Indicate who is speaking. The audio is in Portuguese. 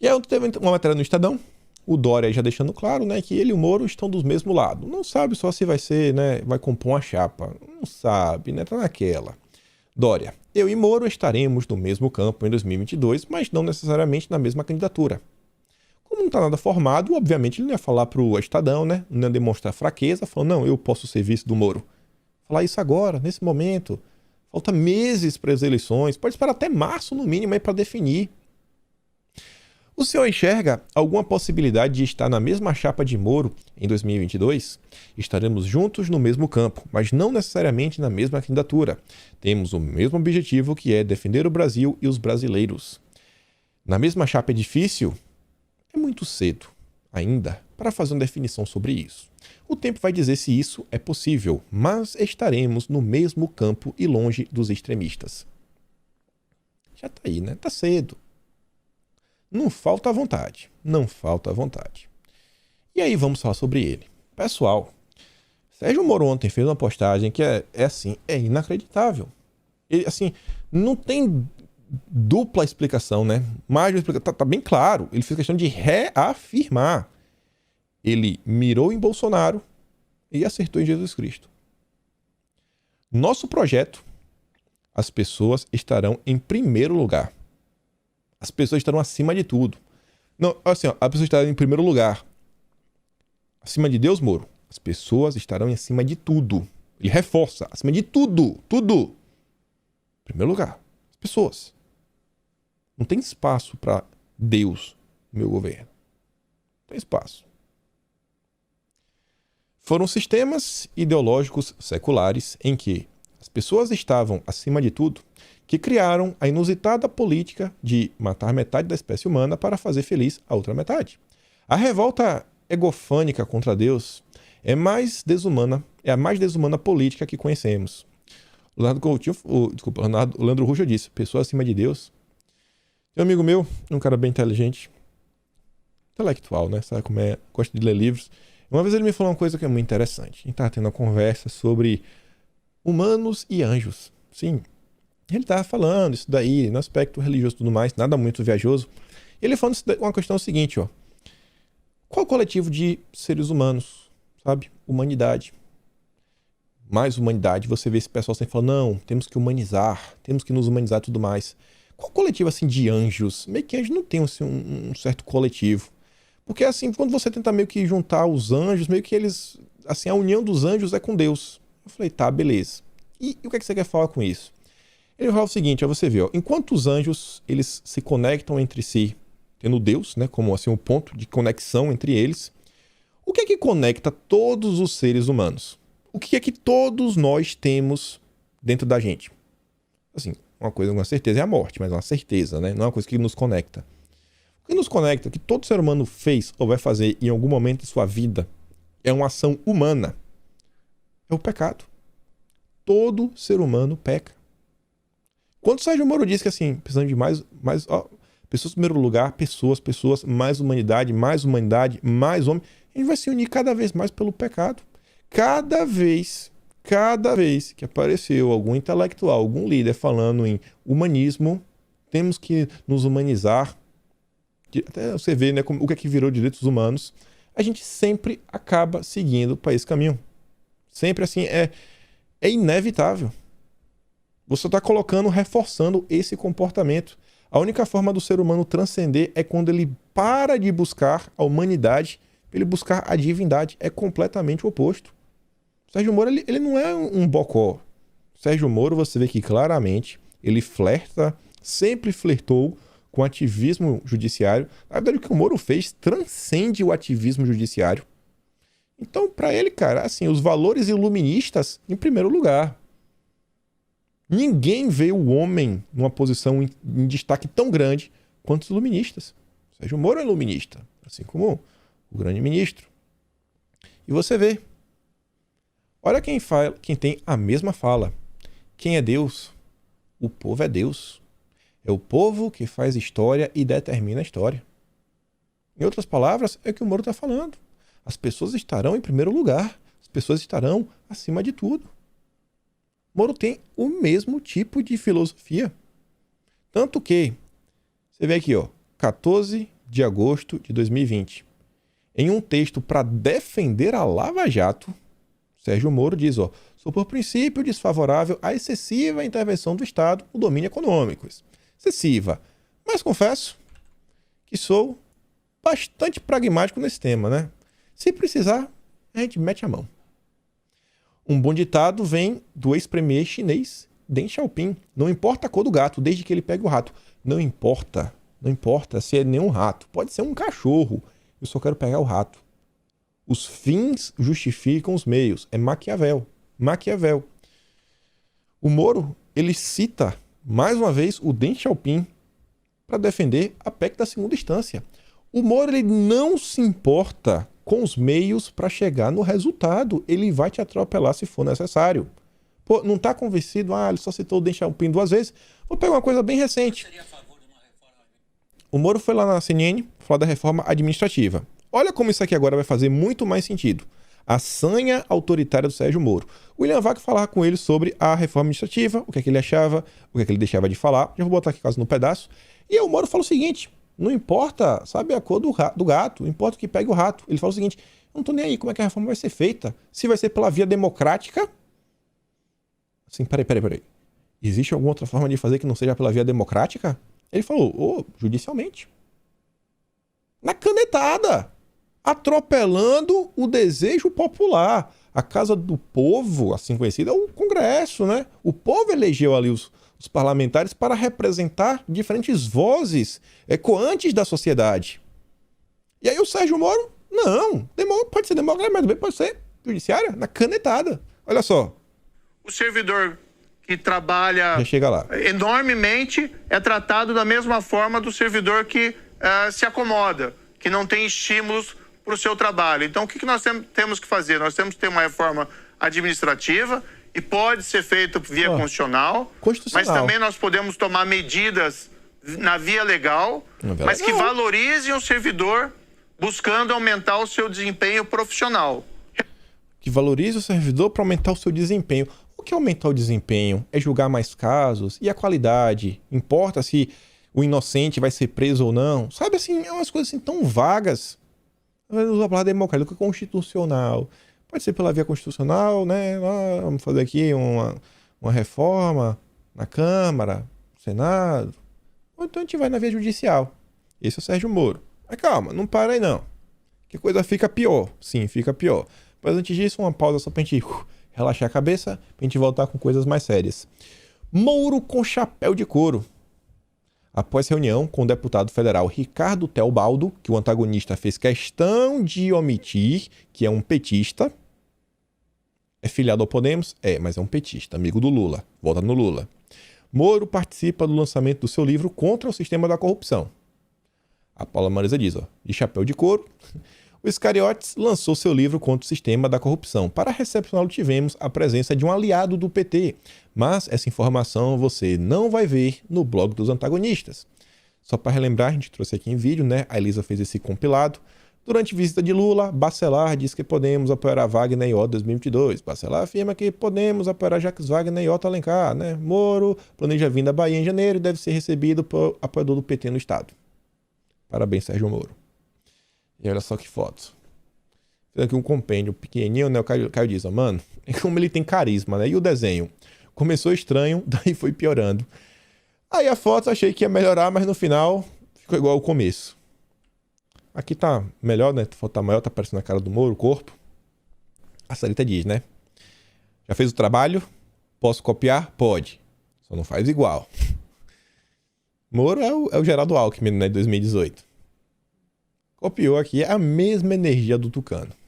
Speaker 1: E aí teve uma matéria no Estadão, o Dória já deixando claro, né, que ele e o Moro estão do mesmo lado. Não sabe só se vai ser, né, vai compor uma chapa. Não sabe, né, tá naquela. Dória, eu e Moro estaremos no mesmo campo em 2022, mas não necessariamente na mesma candidatura. Como não está nada formado, obviamente ele não ia falar pro Estadão, né? Não ia demonstrar fraqueza, falando, não, eu posso ser vice do Moro. Falar isso agora, nesse momento. Falta meses para as eleições, pode esperar até março no mínimo aí para definir. O senhor enxerga alguma possibilidade de estar na mesma chapa de Moro em 2022? Estaremos juntos no mesmo campo, mas não necessariamente na mesma candidatura. Temos o mesmo objetivo, que é defender o Brasil e os brasileiros. Na mesma chapa é difícil? É muito cedo, ainda, para fazer uma definição sobre isso. O tempo vai dizer se isso é possível, mas estaremos no mesmo campo e longe dos extremistas. Já tá aí, né? Tá cedo. Não falta vontade. Não falta vontade. E aí vamos falar sobre ele. Pessoal, Sérgio Moro ontem fez uma postagem que é assim, é inacreditável. Ele, assim, não tem dupla explicação, né? Mais uma explicação, tá bem claro. Ele fez questão de reafirmar. Ele mirou em Bolsonaro e acertou em Jesus Cristo. Nosso projeto, as pessoas estarão em primeiro lugar. As pessoas estarão acima de tudo. Não, assim, ó, a pessoa estará em primeiro lugar. Acima de Deus, Moro. As pessoas estarão em cima de tudo. Ele reforça, acima de tudo. Tudo. Primeiro lugar. As pessoas. Não tem espaço para Deus no meu governo. Não tem espaço. Foram sistemas ideológicos seculares em que as pessoas estavam acima de tudo que criaram a inusitada política de matar metade da espécie humana para fazer feliz a outra metade. A revolta egofânica contra Deus é a mais desumana política que conhecemos. O Leandro Russo disse, pessoa acima de Deus. Tem um amigo meu, um cara bem inteligente, intelectual, né? Sabe como é? Gosta de ler livros. Uma vez ele me falou uma coisa que é muito interessante. A gente estava tendo uma conversa sobre humanos e anjos. Sim, ele estava falando isso daí, no aspecto religioso e tudo mais, nada muito viajoso. Ele falando uma questão seguinte, ó. Qual o coletivo de seres humanos, sabe? Humanidade. Mais humanidade. Você vê esse pessoal sempre falando, não, temos que humanizar, temos que nos humanizar e tudo mais. Qual o coletivo, assim, de anjos? Meio que anjos não tem assim, um certo coletivo. Porque, assim, quando você tenta meio que juntar os anjos, meio que eles, assim, a união dos anjos é com Deus. Eu falei, tá, beleza. E o que é que você quer falar com isso? Ele fala o seguinte, ó, você vê, ó, enquanto os anjos, eles se conectam entre si, tendo Deus, né, como assim um ponto de conexão entre eles, o que é que conecta todos os seres humanos? O que é que todos nós temos dentro da gente? Assim, uma coisa com certeza é a morte, mas uma certeza, né? Não é uma coisa que nos conecta. O que nos conecta, o que todo ser humano fez ou vai fazer em algum momento de sua vida, é uma ação humana. É o pecado. Todo ser humano peca. Quando o Sérgio Moro diz que assim, precisamos de mais pessoas em primeiro lugar, pessoas, mais humanidade, mais homem, a gente vai se unir cada vez mais pelo pecado. Cada vez que apareceu algum intelectual, algum líder falando em humanismo, temos que nos humanizar. Até você vê, né, o que é que virou direitos humanos, a gente sempre acaba seguindo para esse caminho. Sempre assim, é inevitável. Você está reforçando esse comportamento. A única forma do ser humano transcender é quando ele para de buscar a humanidade, ele buscar a divindade. É completamente o oposto. Sérgio Moro, ele não é um bocó. Sérgio Moro, você vê que claramente ele flerta, sempre flertou com ativismo judiciário. Na verdade, o que o Moro fez transcende o ativismo judiciário. Então, para ele, cara, assim, os valores iluministas em primeiro lugar. Ninguém vê o homem numa posição em destaque tão grande quanto os iluministas. Sérgio Moro é iluminista, assim como o grande ministro. E você vê. Olha quem tem a mesma fala. Quem é Deus? O povo é Deus. É o povo que faz história e determina a história. Em outras palavras, é o que o Moro está falando. As pessoas estarão em primeiro lugar. As pessoas estarão acima de tudo. Moro tem o mesmo tipo de filosofia. Tanto que, você vê aqui, ó, 14 de agosto de 2020. Em um texto para defender a Lava Jato, Sérgio Moro diz, sou por princípio desfavorável à excessiva intervenção do Estado no domínio econômico. Excessiva. Mas confesso que sou bastante pragmático nesse tema, né? Se precisar, a gente mete a mão. Um bom ditado vem do ex-premier chinês Deng Xiaoping. Não importa a cor do gato, desde que ele pegue o rato. Não importa se é nenhum rato. Pode ser um cachorro. Eu só quero pegar o rato. Os fins justificam os meios. É Maquiavel. O Moro, ele cita, mais uma vez, o Deng Xiaoping para defender a PEC da segunda instância. O Moro, ele não se importa com os meios para chegar no resultado. Ele vai te atropelar se for necessário. Pô, não está convencido? Ele só citou o Deng Xiaoping 2 vezes. Vou pegar uma coisa bem recente. O Moro foi lá na CNN falar da reforma administrativa. Olha como isso aqui agora vai fazer muito mais sentido. A sanha autoritária do Sérgio Moro. O William Vac falava com ele sobre a reforma administrativa, o que é que ele achava, o que é que ele deixava de falar. Já vou botar aqui quase no pedaço. E aí o Moro fala o seguinte, não importa, sabe, a cor do gato, importa que pegue o rato. Ele fala o seguinte, eu não tô nem aí como é que a reforma vai ser feita. Se vai ser pela via democrática... Assim, peraí. Existe alguma outra forma de fazer que não seja pela via democrática? Ele falou, judicialmente. Na canetada. Atropelando o desejo popular. A Casa do Povo, assim conhecida, é o Congresso, né? O povo elegeu ali os parlamentares para representar diferentes vozes ecoantes da sociedade. E aí o Sérgio Moro, não, pode ser democrático, mas também pode ser judiciária, na canetada. Olha só.
Speaker 2: O servidor que trabalha
Speaker 1: já chega lá.
Speaker 2: Enormemente é tratado da mesma forma do servidor que se acomoda, que não tem estímulos para o seu trabalho. Então, o que nós temos que fazer? Nós temos que ter uma reforma administrativa e pode ser feito via constitucional, mas também nós podemos tomar medidas na via legal, mas que valorizem o servidor buscando aumentar o seu desempenho profissional.
Speaker 1: Que valorize o servidor para aumentar o seu desempenho. O que é aumentar o desempenho? É julgar mais casos? E a qualidade? Importa se o inocente vai ser preso ou não? Sabe assim, é umas coisas assim tão vagas. Vamos falar democrático, constitucional. Pode ser pela via constitucional, né? Vamos fazer aqui uma reforma na Câmara, no Senado. Ou então a gente vai na via judicial. Esse é o Sérgio Moro. Mas calma, não para aí não. Que a coisa fica pior. Sim, fica pior. Mas antes disso, uma pausa só pra gente relaxar a cabeça, pra gente voltar com coisas mais sérias. Moro com chapéu de couro. Após reunião com o deputado federal Ricardo Teobaldo, que o antagonista fez questão de omitir, que é um petista. É filiado ao Podemos? Mas é um petista, amigo do Lula. Volta no Lula. Moro participa do lançamento do seu livro Contra o Sistema da Corrupção. A Paula Marisa diz, de chapéu de couro. O Iscariotes lançou seu livro Contra o Sistema da Corrupção. Para recepcioná-lo, tivemos a presença de um aliado do PT. Mas essa informação você não vai ver no blog dos antagonistas. Só para relembrar, a gente trouxe aqui em vídeo, né? A Elisa fez esse compilado. Durante visita de Lula, Bacelar diz que podemos apoiar a Wagner e Otto 2022. Bacelar afirma que podemos apoiar a Jacques Wagner e Otto Alencar, né? Moro planeja vir da Bahia em janeiro e deve ser recebido por apoiador do PT no estado. Parabéns, Sérgio Moro. E olha só que foto. Fiz aqui um compêndio pequenininho, né? O Caio diz, mano, como ele tem carisma, né? E o desenho? Começou estranho, daí foi piorando. Aí a foto achei que ia melhorar, mas no final ficou igual ao começo. Aqui tá melhor, né? A foto tá maior, tá parecendo a cara do Moro, o corpo. A Sarita diz, né? Já fez o trabalho? Posso copiar? Pode. Só não faz igual. Moro é o Geraldo Alckmin, né? De 2018. Copiou aqui a mesma energia do Tucano.